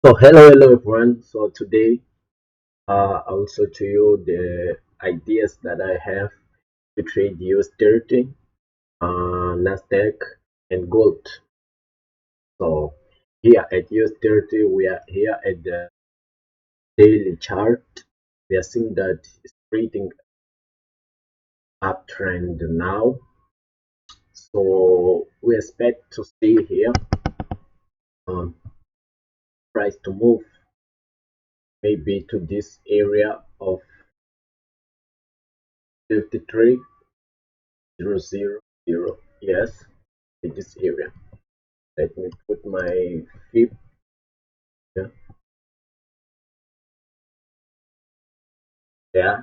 So hello everyone. So today I will show to you the ideas that I have to trade US30, Nasdaq, and gold. So here at US30, we are here at the daily chart. We are seeing that it's trading uptrend now. So we expect to see here um, price to move maybe to this area of 53,000. Yes, in this area. Let me put my fib here. Yeah,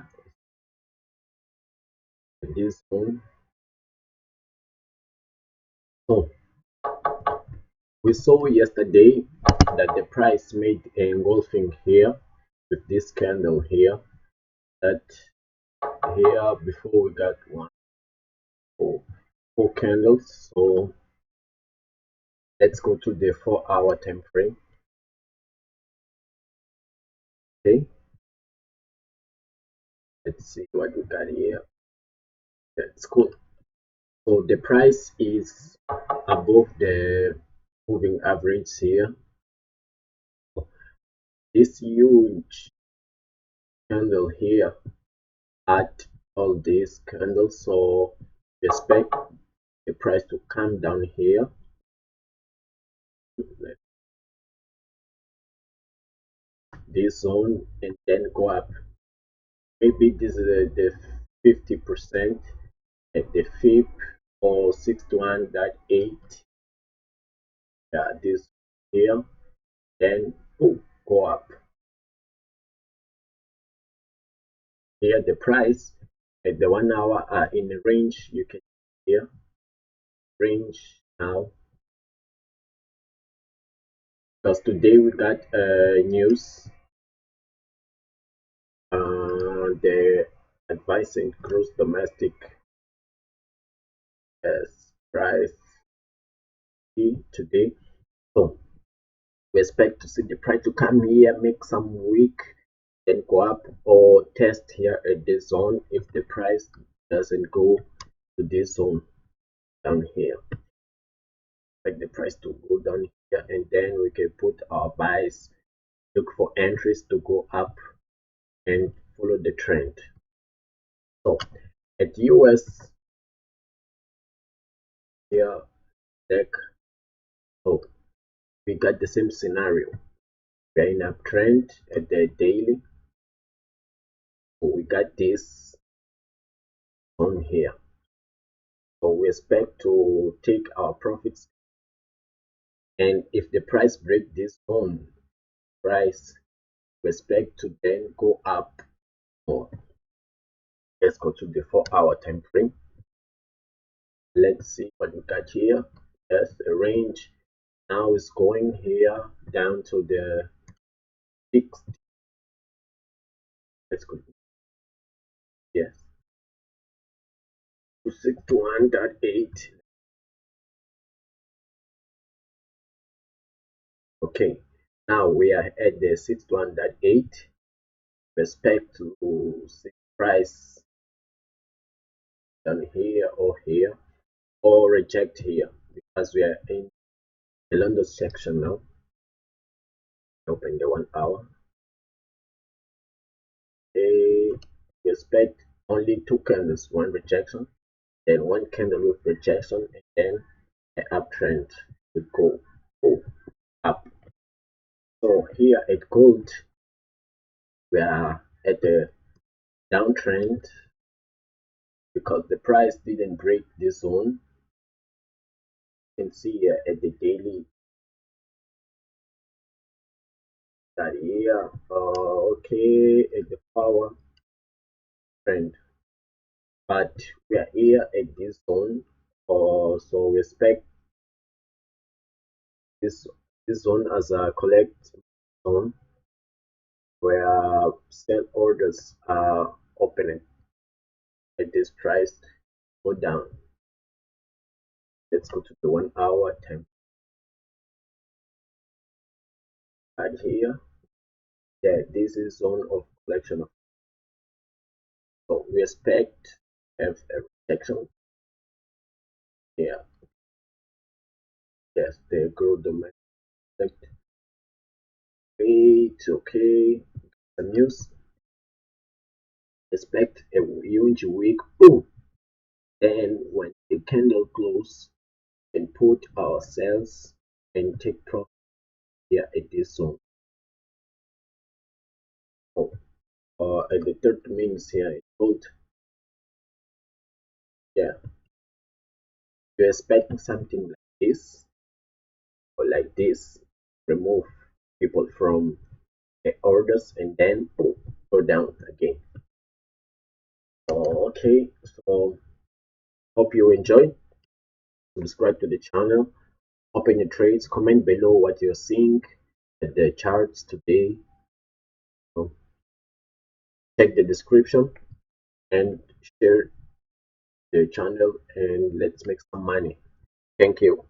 this one. So we saw yesterday that the price made a engulfing here with this candle here. That here before we got four candles. So let's go to the 4 hour time frame. Okay, let's see what we got here. That's cool. So the price is above the moving average here. This huge candle here at all these candles, so expect the price to come down here this zone and then go up. Maybe this is the 50% at the fib or 61.8. Yeah, this here, then go up. Here the price at the 1 hour are in the range. You can see here range now, because today we got news. The advising gross domestic price today. So we expect to see the price to come here, make some weak, then go up or test here at this zone if the price doesn't go to this zone down here. Expect the price to go down here and then we can put our buys, look for entries to go up and follow the trend. So at US here deck, so we got the same scenario. We're in uptrend at the daily. So we got this on here. So we expect to take our profits. And if the price break this zone price, we expect to then go up more. Let's go to the 4 hour time frame. Let's see what we got here. Yes, the range now is going here down to the 60. Let's go. Yes, to 61.8. Okay, now we are at the 61.8. Respect to see price down here or reject here, because we are in the London section now. Open the 1 hour. We expect only two candles, one rejection, then one candle with rejection, and then an uptrend will go up. So here at gold, we are at the downtrend because the price didn't break this zone. You can see here at the daily that here, okay, at the power trend, but we are here at this zone. So we expect this zone as a collect zone where sell orders are opening at this price go down. Let's go to the 1 hour time. add here that this is zone of collection of, so we expect have a rejection here. Yes, the growth domain. Wait, okay. The news expect a huge week. Boom. Then when the candle close, and put our sales and take profit here at this zone. Oh, and the third means here is gold. Yeah, you're expecting something like this or like this. Remove people from the orders and then boom, go down again. Okay, so hope you enjoy. Subscribe to the channel. Open your trades. Comment below what you're seeing at the charts today. So check the description and share the channel and let's make some money. Thank you.